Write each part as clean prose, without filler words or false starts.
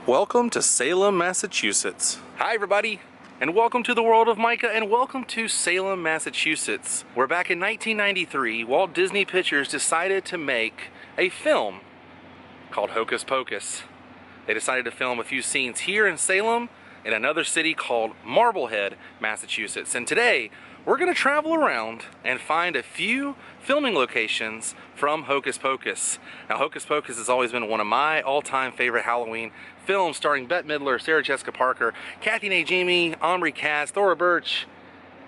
Welcome to Salem, Massachusetts. Hi everybody, and welcome to the world of Micah, and welcome to Salem, Massachusetts, where back in 1993, Walt Disney Pictures decided to make a film called Hocus Pocus. They decided to film a few scenes here in Salem, in another city called Marblehead, Massachusetts. And today, we're going to travel around and find a few filming locations from Hocus Pocus. Now, Hocus Pocus has always been one of my all-time favorite Halloween films, starring Bette Midler, Sarah Jessica Parker, Kathy Najimy, Omri Katz, Thora Birch,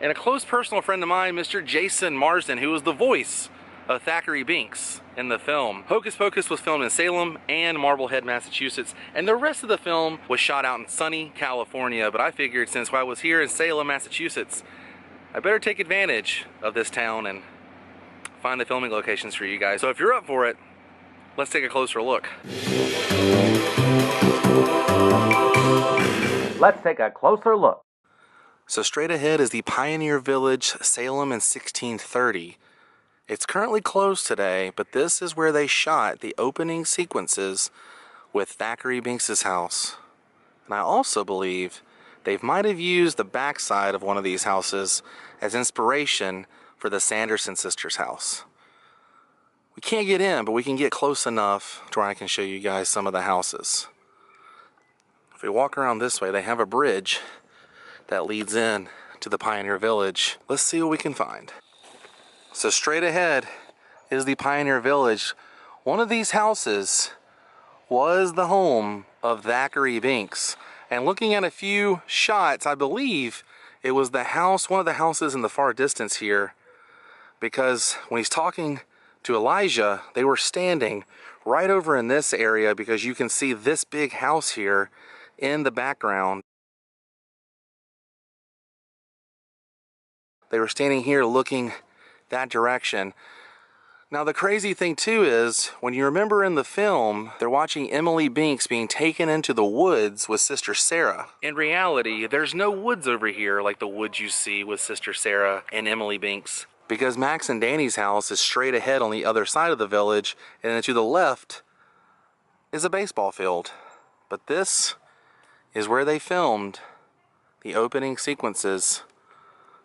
and a close personal friend of mine, Mr. Jason Marsden, who was the voice of Thackeray Binks in the film. Hocus Pocus was filmed in Salem and Marblehead, Massachusetts, and the rest of the film was shot out in sunny California. But I figured since I was here in Salem, Massachusetts, I better take advantage of this town and find the filming locations for you guys. So if you're up for it, let's take a closer look. Let's take a closer look. So straight ahead is the Pioneer Village, Salem in 1630. It's currently closed today, but this is where they shot the opening sequences with Thackeray Binks' house. And I also believe they might have used the backside of one of these houses as inspiration for the Sanderson sisters' house. We can't get in, but we can get close enough to where I can show you guys some of the houses. If we walk around this way, they have a bridge that leads in to the Pioneer Village. Let's see what we can find. So straight ahead is the Pioneer Village. One of these houses was the home of Thackeray Binks. And looking at a few shots, I believe it was the house, one of the houses in the far distance here, because when he's talking to Elijah, they were standing right over in this area because you can see this big house here in the background. They were standing here looking that direction. Now the crazy thing too is, when you remember in the film, they're watching Emily Binks being taken into the woods with Sister Sarah. In reality, there's no woods over here like the woods you see with Sister Sarah and Emily Binks, because Max and Dani's house is straight ahead on the other side of the village, and then to the left is a baseball field. But this is where they filmed the opening sequences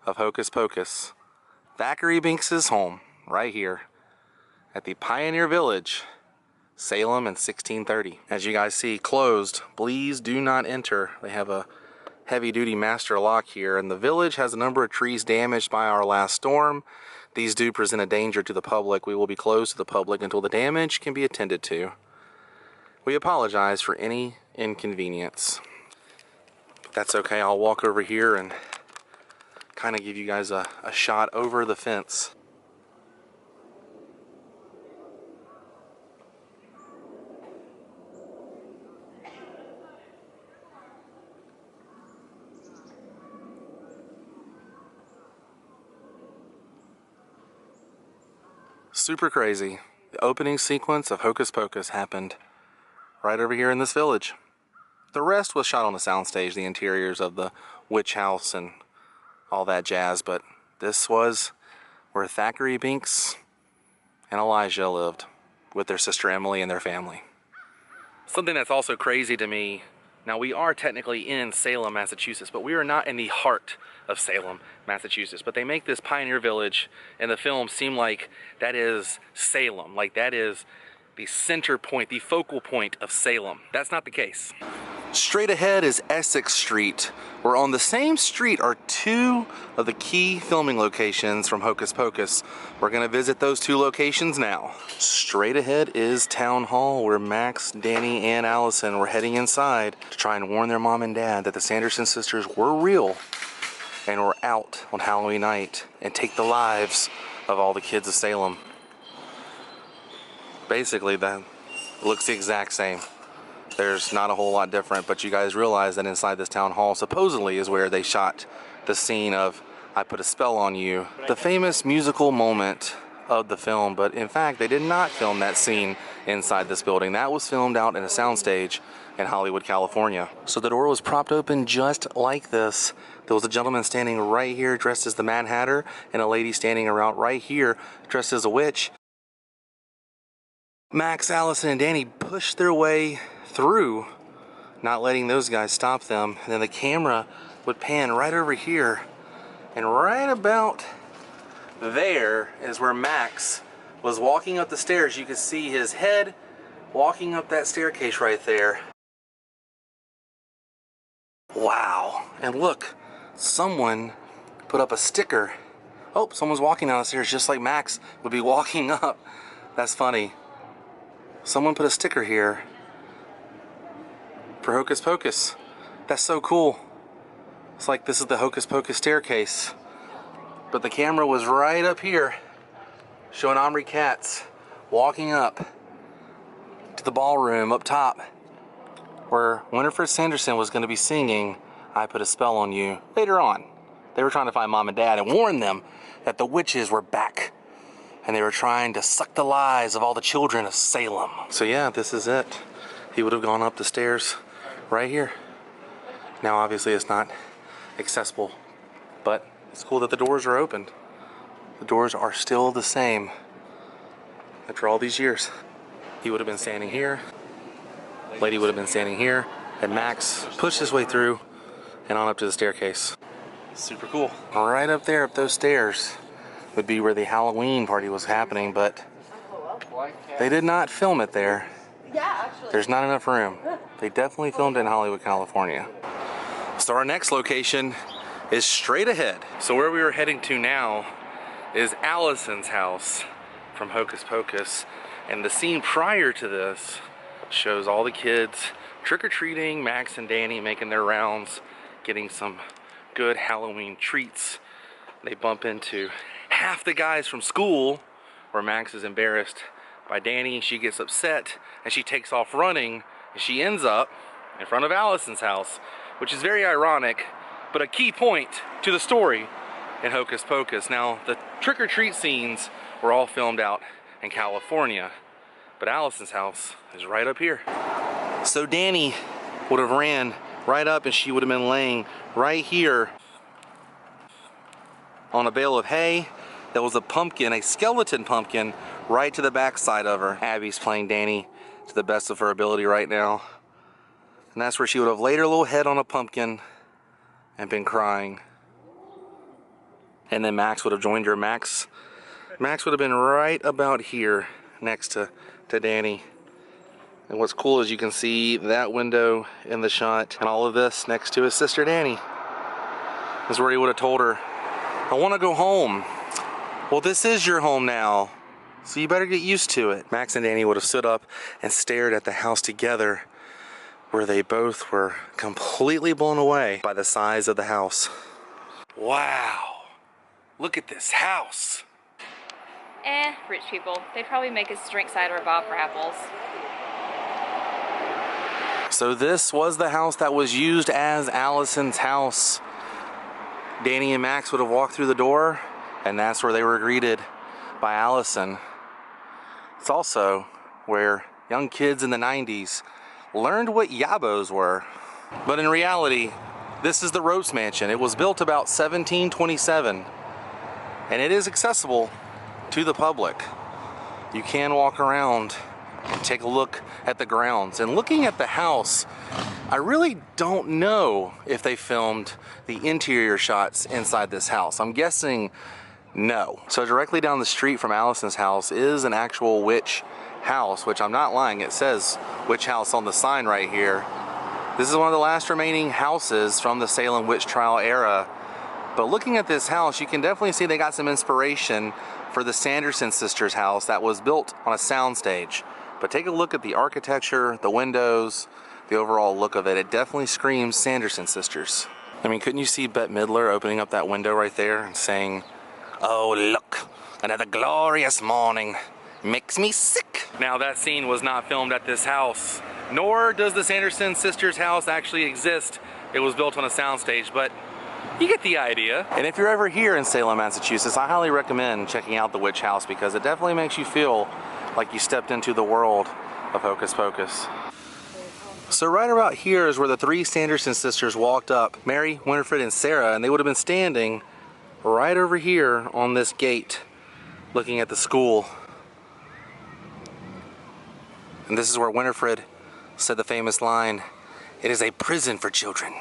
of Hocus Pocus. Thackeray Binks' home, right here at the Pioneer Village, Salem in 1630. As you guys see, closed. Please do not enter. They have a heavy-duty master lock here, and the village has a number of trees damaged by our last storm. These do present a danger to the public. We will be closed to the public until the damage can be attended to. We apologize for any inconvenience. That's okay. I'll walk over here and kind of give you guys a shot over the fence. Super crazy. The opening sequence of Hocus Pocus happened right over here in this village. The rest was shot on the soundstage, the interiors of the witch house and all that jazz, but this was where Thackeray Binks and Elijah lived with their sister Emily and their family. Something that's also crazy to me, now we are technically in Salem, Massachusetts, but we are not in the heart of Salem, Massachusetts. But they make this Pioneer Village in the film seem like that is Salem, like that is the center point, the focal point of Salem. That's not the case. Straight ahead is Essex Street, where on the same street are two of the key filming locations from Hocus Pocus. We're gonna visit those two locations now. Straight ahead is Town Hall, where Max, Dani, and Allison were heading inside to try and warn their mom and dad that the Sanderson sisters were real and were out on Halloween night and take the lives of all the kids of Salem. Basically, that looks the exact same. There's not a whole lot different, but you guys realize that inside this town hall supposedly is where they shot the scene of I Put a Spell on You, the famous musical moment of the film. But in fact, they did not film that scene inside this building. That was filmed out in a soundstage in Hollywood, California. So the door was propped open just like this. There was a gentleman standing right here dressed as the Mad Hatter, and a lady standing around right here dressed as a witch. Max, Allison, and Dani pushed their way through not letting those guys stop them. And then the camera would pan right over here, and right about there is where Max was walking up the stairs. You could see his head walking up that staircase right there. Wow. And look, someone put up a sticker. Oh, someone's walking down the stairs just like Max would be walking up. That's funny. Someone put a sticker here for Hocus Pocus. That's so cool. It's like this is the Hocus Pocus staircase. But the camera was right up here, showing Omri Katz walking up to the ballroom up top, where Winifred Sanderson was going to be singing "I Put a Spell on You" later on. They were trying to find Mom and Dad and warn them that the witches were back, and they were trying to suck the lives of all the children of Salem. So yeah, this is it. He would have gone up the stairs right here. Now obviously it's not accessible, but it's cool that the doors are opened. The doors are still the same after all these years. He would have been standing here. Lady would have been standing here. And Max pushed his way through and on up to the staircase. Super cool. Right up there, up those stairs, would be where the Halloween party was happening, but they did not film it there. There's not enough room. They definitely filmed it in Hollywood, California. So our next location is straight ahead. So where we are heading to now is Alison's house from Hocus Pocus. And the scene prior to this shows all the kids trick-or-treating, Max and Dani making their rounds, getting some good Halloween treats. They bump into half the guys from school, where Max is embarrassed by Dani. She gets upset and she takes off running, and she ends up in front of Alison's house, which is very ironic, but a key point to the story in Hocus Pocus. Now, the trick-or-treat scenes were all filmed out in California, but Alison's house is right up here. So Dani would have ran right up, and she would have been laying right here on a bale of hay. There was a pumpkin, a skeleton pumpkin, right to the back side of her. Abby's playing Dani to the best of her ability right now. And that's where she would have laid her little head on a pumpkin and been crying. And then Max would have joined her. Max would have been right about here next to Dani. And what's cool is you can see that window in the shot, and all of this next to his sister Dani. This is where he would have told her, "I want to go home." "Well, this is your home now, so you better get used to it." Max and Dani would have stood up and stared at the house together, where they both were completely blown away by the size of the house. Wow, look at this house. Rich people. They'd probably make us drink cider or bob for apples. So this was the house that was used as Alison's house. Dani and Max would have walked through the door, and that's where they were greeted by Allison. It's also where young kids in the 90s learned what yabos were. But in reality, this is the Ropes Mansion. It was built about 1727, and it is accessible to the public. You can walk around and take a look at the grounds. And looking at the house, I really don't know if they filmed the interior shots inside this house. I'm guessing no. So directly down the street from Alison's house is an actual witch house, which I'm not lying, it says witch house on the sign right here. This is one of the last remaining houses from the Salem witch trial era. But looking at this house, you can definitely see they got some inspiration for the Sanderson sisters' house that was built on a soundstage. But take a look at the architecture, the windows, the overall look of it. It definitely screams Sanderson sisters. I mean, couldn't you see Bette Midler opening up that window right there and saying, "Oh, look, another glorious morning. Makes me sick." Now, that scene was not filmed at this house, nor does the Sanderson sisters' house actually exist. It was built on a soundstage, but you get the idea. And if you're ever here in Salem, Massachusetts, I highly recommend checking out the witch house, because it definitely makes you feel like you stepped into the world of Hocus Pocus. So right about here is where the three Sanderson sisters walked up, Mary, Winifred, and Sarah, and they would have been standing right over here on this gate, looking at the school. And this is where Winifred said the famous line, It is a prison for children.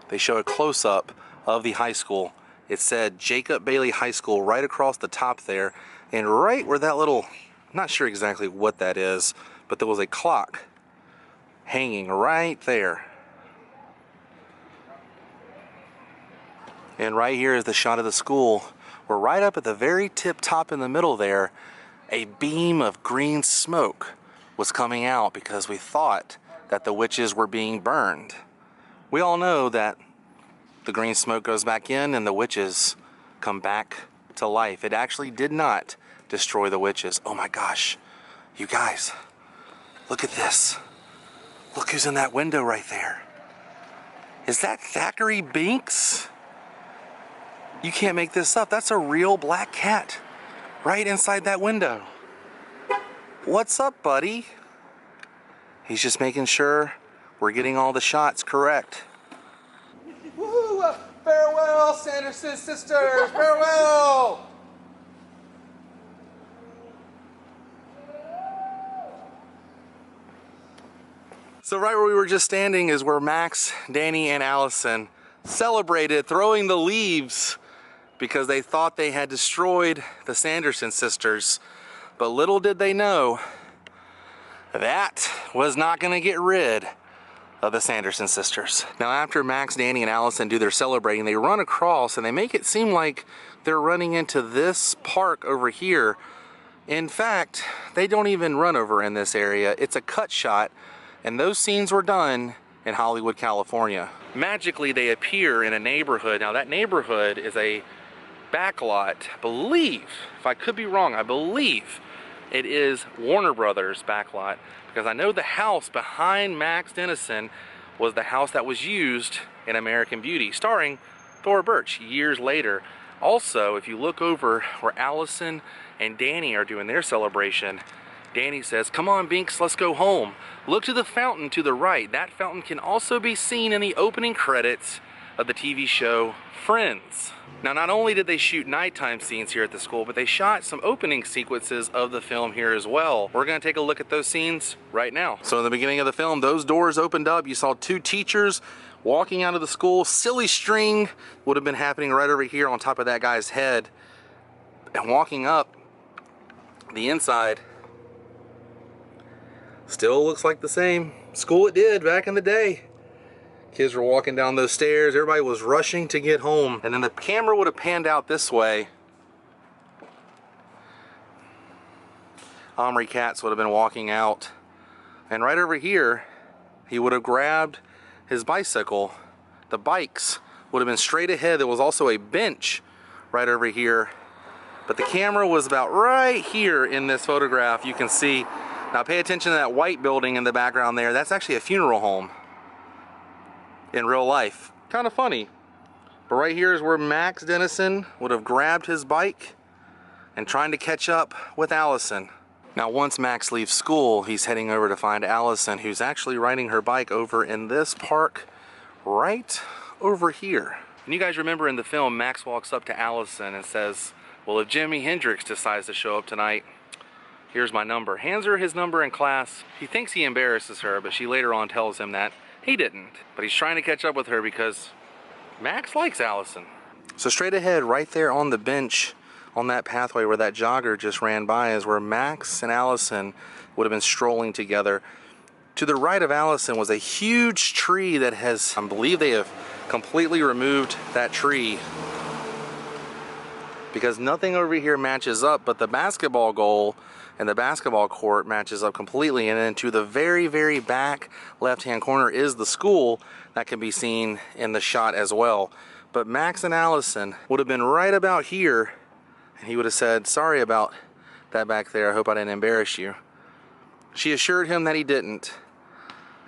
They show a close-up of the high school. It said Jacob Bailey High School right across the top there, and right where that little, I'm not sure exactly what that is, but there was a clock hanging right there. And right here is the shot of the school. We're right up at the very tip top in the middle there. A beam of green smoke was coming out because we thought that the witches were being burned. We all know that the green smoke goes back in and the witches come back to life. It actually did not destroy the witches. Oh my gosh, you guys, look at this. Look who's in that window right there. Is that Thackeray Binks? You can't make this up. That's a real black cat right inside that window. What's up, buddy? He's just making sure we're getting all the shots correct. Woo! Farewell, Sanderson sisters! Farewell! So right where we were just standing is where Max, Dani, and Allison celebrated throwing the leaves because they thought they had destroyed the Sanderson sisters. But little did they know, that was not going to get rid of the Sanderson sisters. Now after Max, Dani, and Allison do their celebrating, they run across and they make it seem like they're running into this park over here. In fact, they don't even run over in this area. It's a cut shot, and those scenes were done in Hollywood, California. Magically, they appear in a neighborhood. Now that neighborhood is a backlot, I believe, if I could be wrong, I believe it is Warner Brothers backlot, because I know the house behind Max Dennison was the house that was used in American Beauty, starring Thora Birch years later. Also, if you look over where Allison and Dani are doing their celebration, Dani says, "Come on, Binks, let's go home." Look to the fountain to the right. That fountain can also be seen in the opening credits of the TV show Friends. Now, not only did they shoot nighttime scenes here at the school, but they shot some opening sequences of the film here as well. We're going to take a look at those scenes right now. So in the beginning of the film, those doors opened up. You saw two teachers walking out of the school. Silly string would have been happening right over here on top of that guy's head. And walking up the inside, still looks like the same school it did back in the day. Kids were walking down those stairs. Everybody was rushing to get home. And then the camera would have panned out this way. Omri Katz would have been walking out. And right over here, he would have grabbed his bicycle. The bikes would have been straight ahead. There was also a bench right over here. But the camera was about right here in this photograph. You can see. Now pay attention to that white building in the background there. That's actually a funeral home in real life. Kind of funny. But right here is where Max Dennison would have grabbed his bike and trying to catch up with Allison. Now once Max leaves school, he's heading over to find Allison, who's actually riding her bike over in this park right over here. And you guys remember in the film, Max walks up to Allison and says, "Well, if Jimi Hendrix decides to show up tonight, here's my number." Hands her his number in class. He thinks he embarrasses her, but she later on tells him that he didn't. But he's trying to catch up with her because Max likes Allison. So straight ahead, right there on the bench, on that pathway where that jogger just ran by, is where Max and Allison would have been strolling together. To the right of Allison was a huge tree that has, I believe they have completely removed that tree because nothing over here matches up, but the basketball goal and the basketball court matches up completely. And then to the very, very back left-hand corner is the school that can be seen in the shot as well. But Max and Allison would have been right about here, and he would have said, "Sorry about that back there. I hope I didn't embarrass you." She assured him that he didn't,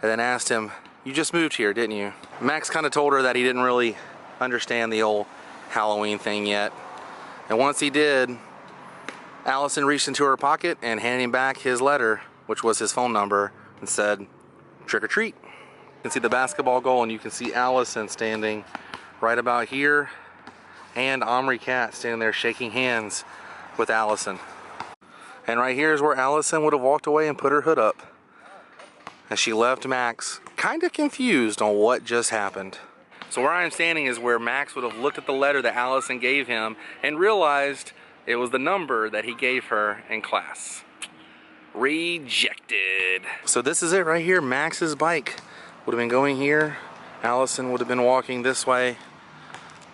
and then asked him, "You just moved here, didn't you?" Max kind of told her that he didn't really understand the old Halloween thing yet. And once he did, Allison reached into her pocket and handed him back his letter, which was his phone number, and said, "Trick or treat." You can see the basketball goal, and you can see Allison standing right about here, and Omri Katz standing there shaking hands with Allison. And right here is where Allison would have walked away and put her hood up as she left Max kind of confused on what just happened. So where I'm standing is where Max would have looked at the letter that Allison gave him and realized it was the number that he gave her in class. Rejected. So this is it right here. Max's bike would have been going here. Allison would have been walking this way.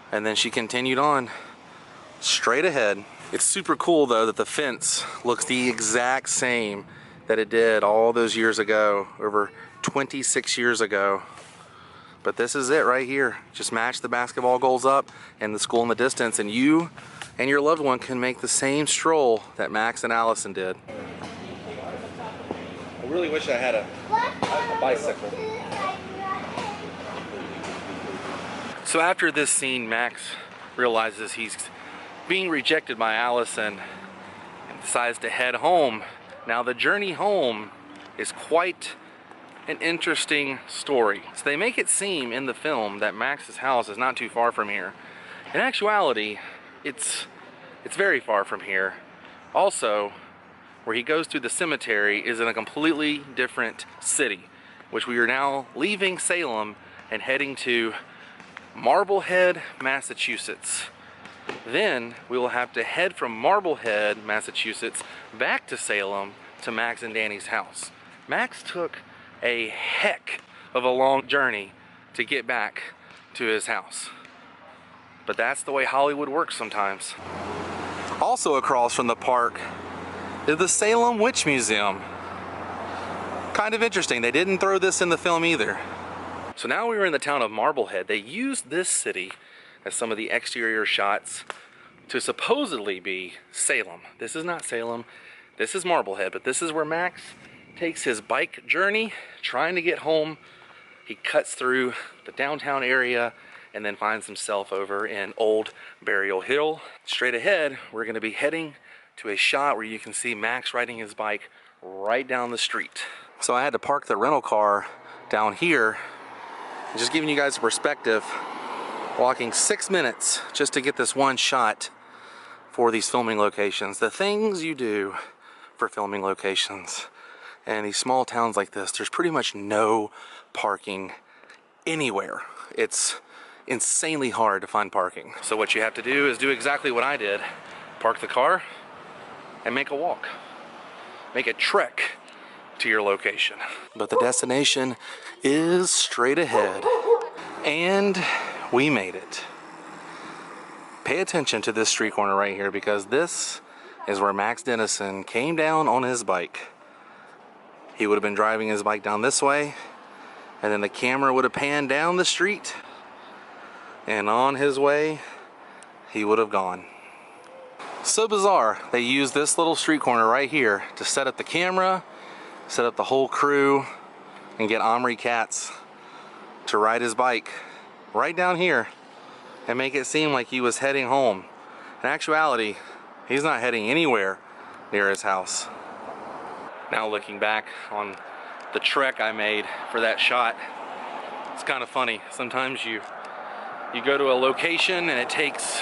And then she continued on straight ahead. It's super cool though that the fence looks the exact same that it did all those years ago, over 26 years ago. But this is it right here. Just match the basketball goals up and the school in the distance, and you and your loved one can make the same stroll that Max and Allison did. I really wish I had a bicycle. So after this scene, Max realizes he's being rejected by Allison and decides to head home. Now the journey home is quite an interesting story. So they make it seem in the film that Max's house is not too far from here. In actuality, it's very far from here. Also, where he goes through the cemetery is in a completely different city, which we are now leaving Salem and heading to Marblehead, Massachusetts. Then we will have to head from Marblehead, Massachusetts back to Salem to Max and Dani's house. Max took a heck of a long journey to get back to his house. But that's the way Hollywood works sometimes. Also across from the park is the Salem Witch Museum. Kind of interesting. They didn't throw this in the film either. So now we are in the town of Marblehead. They used this city as some of the exterior shots to supposedly be Salem. This is not Salem. This is Marblehead, but this is where Max takes his bike journey trying to get home. He cuts through the downtown area and then finds himself over in Old Burial Hill. Straight ahead, we're going to be heading to a shot where you can see Max riding his bike right down the street. So I had to park the rental car down here. Just giving you guys a perspective, walking 6 minutes just to get this one shot for these filming locations. The things you do for filming locations. And these small towns like this, there's pretty much no parking anywhere. It's insanely hard to find parking. So what you have to do is do exactly what I did. Park the car and make a walk. Make a trek to your location. But the destination is straight ahead. And we made it. Pay attention to this street corner right here, because this is where Max Dennison came down on his bike. He would have been driving his bike down this way, and then the camera would have panned down the street, and on his way, he would have gone. So bizarre, they used this little street corner right here to set up the camera, set up the whole crew, and get Omri Katz to ride his bike right down here and make it seem like he was heading home. In actuality, he's not heading anywhere near his house. Now looking back on the trek I made for that shot, it's kind of funny. Sometimes you go to a location and it takes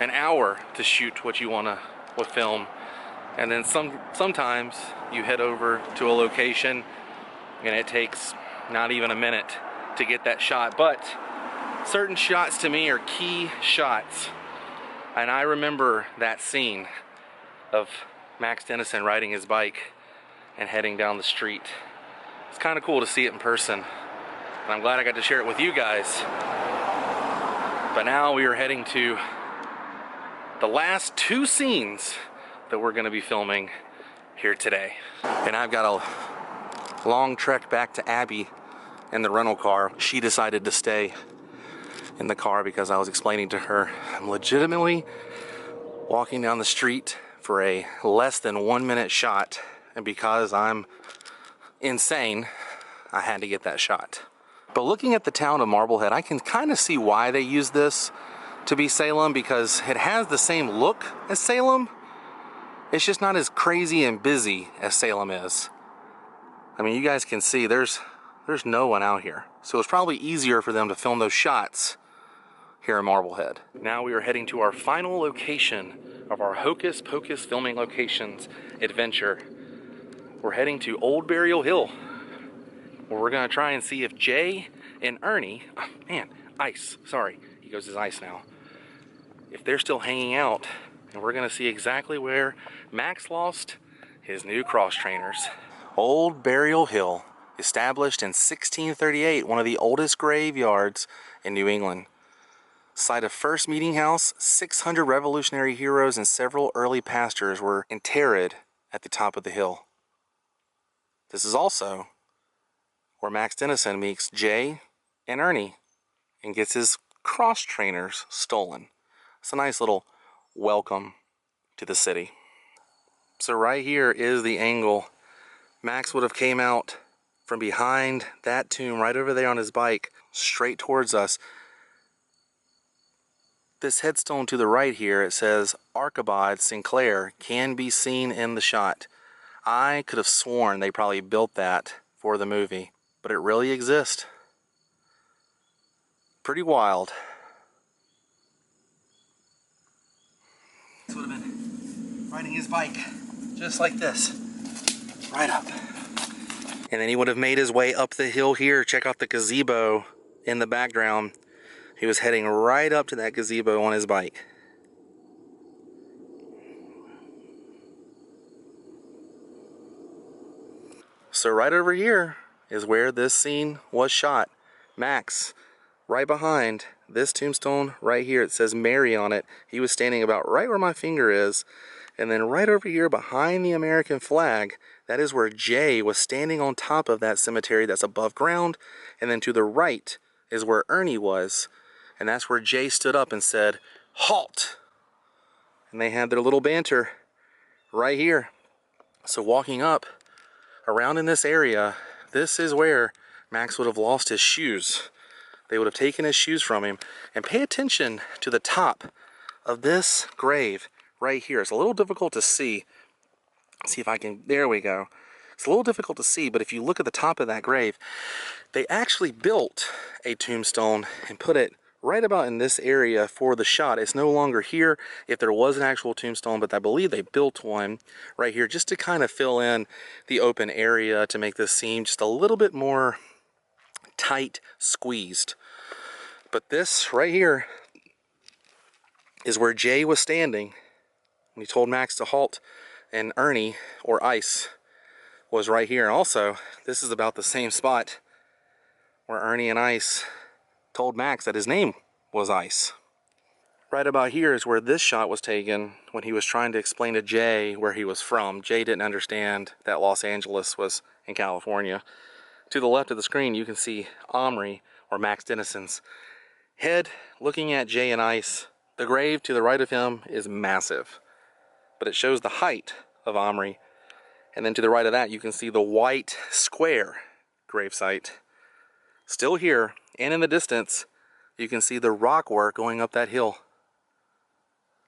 an hour to shoot what you want to film, and then sometimes you head over to a location and it takes not even a minute to get that shot. But certain shots to me are key shots, and I remember that scene of Max Dennison riding his bike and heading down the street. It's kind of cool to see it in person, and I'm glad I got to share it with you guys. But now we are heading to the last two scenes that we're going to be filming here today. And I've got a long trek back to Abby in the rental car. She decided to stay in the car because I was explaining to her I'm legitimately walking down the street for a less than 1 minute shot, and because I'm insane, I had to get that shot. But looking at the town of Marblehead, I can kind of see why they used this to be Salem, because it has the same look as Salem. It's just not as crazy and busy as Salem is. I mean, you guys can see there's no one out here. So it's probably easier for them to film those shots here in Marblehead. Now we are heading to our final location of our Hocus Pocus filming locations adventure. We're heading to Old Burial Hill. where we're gonna try and see if Jay and Ernie, Ice, sorry, he goes as Ice now, if they're still hanging out, and we're gonna see exactly where Max lost his new cross trainers. Old Burial Hill, established in 1638, one of the oldest graveyards in New England. Site of first meeting house, 600 Revolutionary heroes and several early pastors were interred at the top of the hill. This is also where Max Dennison meets Jay and Ernie and gets his cross trainers stolen. It's a nice little welcome to the city. So right here is the angle. Max would have came out from behind that tomb right over there on his bike, straight towards us. This headstone to the right here, it says Archibald Sinclair, can be seen in the shot. I could have sworn they probably built that for the movie, but it really exists. Pretty wild. This would have been riding his bike just like this, right up. And then he would have made his way up the hill here. Check out the gazebo in the background. He was heading right up to that gazebo on his bike. So right over here is where this scene was shot. Max, right behind this tombstone right here, it says Mary on it. He was standing about right where my finger is. And then right over here behind the American flag, that is where Jay was standing on top of that cemetery that's above ground. And then to the right is where Ernie was. And that's where Jay stood up and said, "Halt!" And they had their little banter right here. So walking up around in this area, this is where Max would have lost his shoes. They would have taken his shoes from him. And pay attention to the top of this grave right here. It's a little difficult to see. Let's see if I can, there we go. It's a little difficult to see, but if you look at the top of that grave, they actually built a tombstone and put it right about in this area for the shot. It's no longer here if there was an actual tombstone, but I believe they built one right here just to kind of fill in the open area to make this seem just a little bit more tight squeezed. But this right here is where Jay was standing when he told Max to halt, and Ernie, or Ice, was right here. And also, this is about the same spot where Ernie and Ice told Max that his name was Ice. Right about here is where this shot was taken when he was trying to explain to Jay where he was from. Jay didn't understand that Los Angeles was in California. To the left of the screen, you can see Omri, or Max Dennison's head looking at Jay and Ice. The grave to the right of him is massive, but it shows the height of Omri. And then to the right of that, you can see the white square gravesite still here, and in the distance you can see the rock work going up that hill.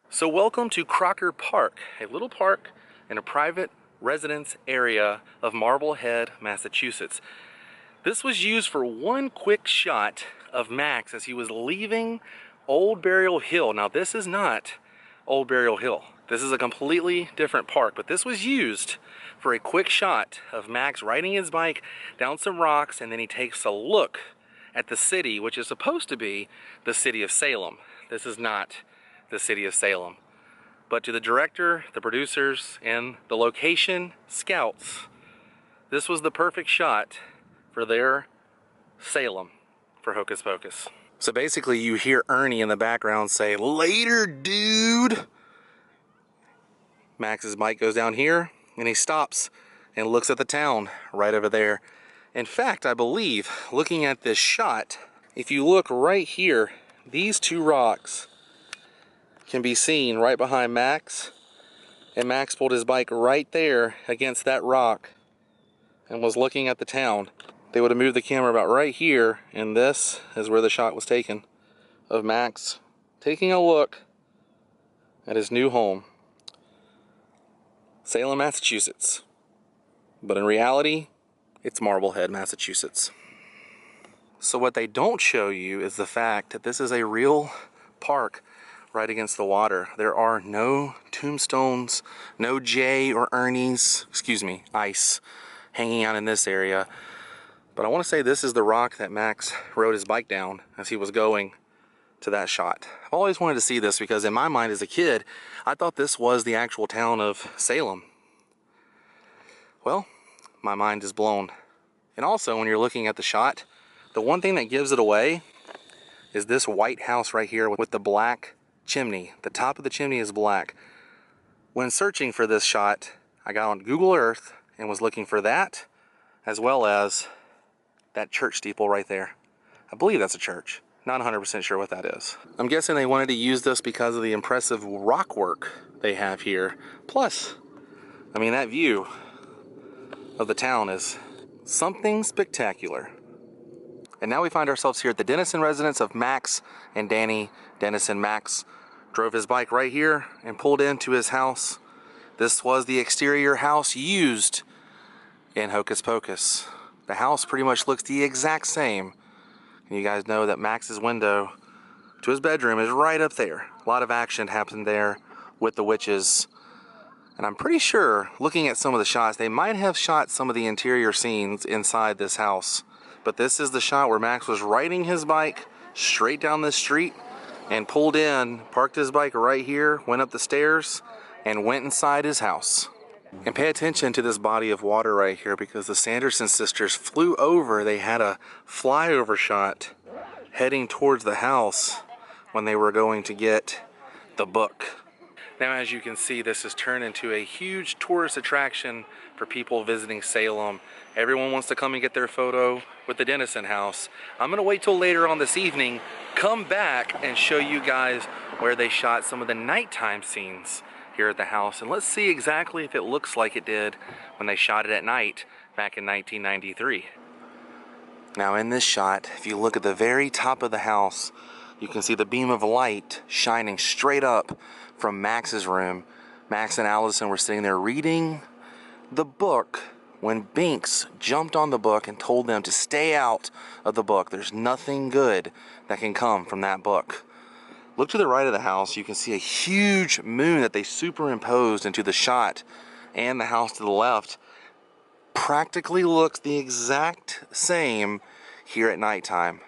So welcome to Crocker Park, a little park in a private residence area of Marblehead, Massachusetts. This was used for one quick shot of Max as he was leaving Old Burial Hill. Now this is not Old Burial Hill. This is a completely different park, but this was used for a quick shot of Max riding his bike down some rocks, and then he takes a look at the city, which is supposed to be the city of Salem. This is not the city of Salem. But to the director, the producers, and the location scouts, this was the perfect shot for their Salem for Hocus Pocus. So basically you hear Ernie in the background say, "Later, dude." Max's bike goes down here, and he stops and looks at the town right over there. In fact, I believe, looking at this shot, if you look right here, these two rocks can be seen right behind Max, and Max pulled his bike right there against that rock and was looking at the town. They would have moved the camera about right here, and this is where the shot was taken of Max taking a look at his new home. Salem, Massachusetts. But in reality, it's Marblehead, Massachusetts. So what they don't show you is the fact that this is a real park right against the water. There are no tombstones, no Jay or Ernie's, Ice, hanging out in this area. But I want to say this is the rock that Max rode his bike down as he was going to that shot. I've always wanted to see this because in my mind as a kid, I thought this was the actual town of Salem. Well, my mind is blown. And also when you're looking at the shot, the one thing that gives it away is this white house right here with the black chimney. The top of the chimney is black. When searching for this shot, I got on Google Earth and was looking for that, as well as that church steeple right there. I believe that's a church. Not 100% sure what that is. I'm guessing they wanted to use this because of the impressive rock work they have here. Plus, I mean, that view of the town is something spectacular. And now we find ourselves here at the Dennison residence of Max and Dani Dennison. Max drove his bike right here and pulled into his house. This was the exterior house used in Hocus Pocus. The house pretty much looks the exact same. And you guys know that Max's window to his bedroom is right up there. A lot of action happened there with the witches. And I'm pretty sure, looking at some of the shots, they might have shot some of the interior scenes inside this house. But this is the shot where Max was riding his bike straight down the street and pulled in, parked his bike right here, went up the stairs, and went inside his house. And pay attention to this body of water right here because the Sanderson sisters flew over. They had a flyover shot heading towards the house when they were going to get the book. Now, as you can see, this has turned into a huge tourist attraction for people visiting Salem. Everyone wants to come and get their photo with the Dennison house. I'm gonna wait till later on this evening, come back and show you guys where they shot some of the nighttime scenes here at the house, and let's see exactly if it looks like it did when they shot it at night back in 1993. Now in this shot, if you look at the very top of the house, you can see the beam of light shining straight up from Max's room. Max and Allison were sitting there reading the book when Binks jumped on the book and told them to stay out of the book. There's nothing good that can come from that book. Look to the right of the house, you can see a huge moon that they superimposed into the shot, and the house to the left practically looks the exact same here at nighttime.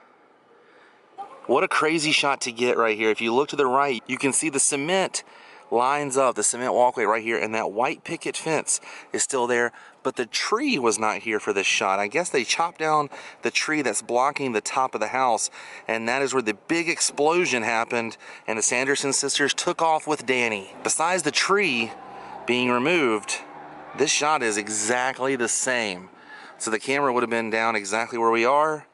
What a crazy shot to get right here. If you look to the right, you can see the cement lines up, the cement walkway right here, and that white picket fence is still there, but the tree was not here for this shot. I guess they chopped down the tree that's blocking the top of the house, and that is where the big explosion happened, and the Sanderson sisters took off with Dani. Besides the tree being removed, this shot is exactly the same. So the camera would have been down exactly where we are,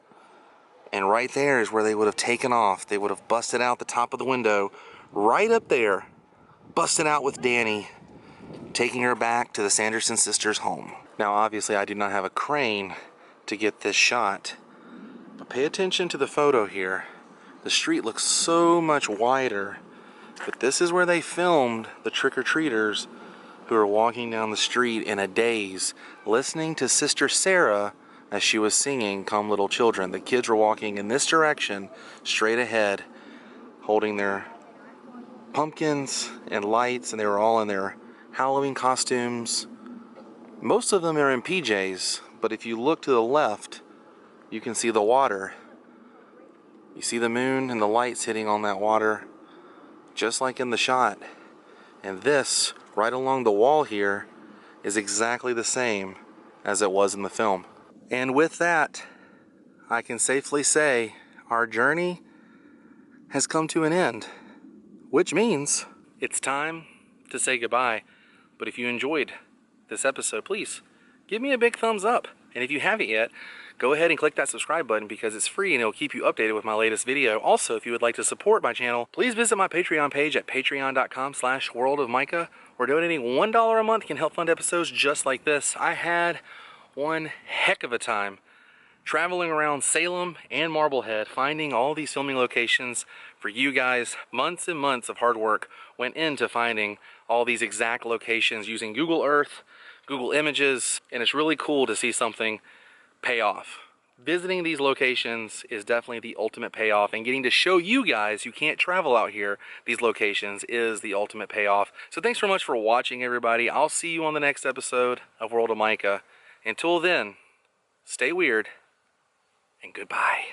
and right there is where they would have taken off. They would have busted out the top of the window right up there, busted out with Dani, taking her back to the Sanderson sisters' home. Now obviously I do not have a crane to get this shot, but pay attention to the photo here. The street looks so much wider, but this is where they filmed the trick-or-treaters who are walking down the street in a daze, listening to Sister Sarah as she was singing Come Little Children. The kids were walking in this direction, straight ahead, holding their pumpkins and lights, and they were all in their Halloween costumes. Most of them are in PJs, but if you look to the left, you can see the water. You see the moon and the lights hitting on that water, just like in the shot. And this, right along the wall here, is exactly the same as it was in the film. And with that, I can safely say our journey has come to an end. Which means it's time to say goodbye. But if you enjoyed this episode, please give me a big thumbs up. And if you haven't yet, go ahead and click that subscribe button because it's free and it'll keep you updated with my latest video. Also, if you would like to support my channel, please visit my Patreon page at patreon.com/worldofmicah, where donating $1 a month can help fund episodes just like this. I had one heck of a time traveling around Salem and Marblehead, finding all these filming locations for you guys. Months and months of hard work went into finding all these exact locations using Google Earth, Google Images, and it's really cool to see something pay off. Visiting these locations is definitely the ultimate payoff, and getting to show you guys who can't travel out here these locations is the ultimate payoff. So thanks so much for watching, everybody. I'll see you on the next episode of World of Micah. Until then, stay weird and goodbye.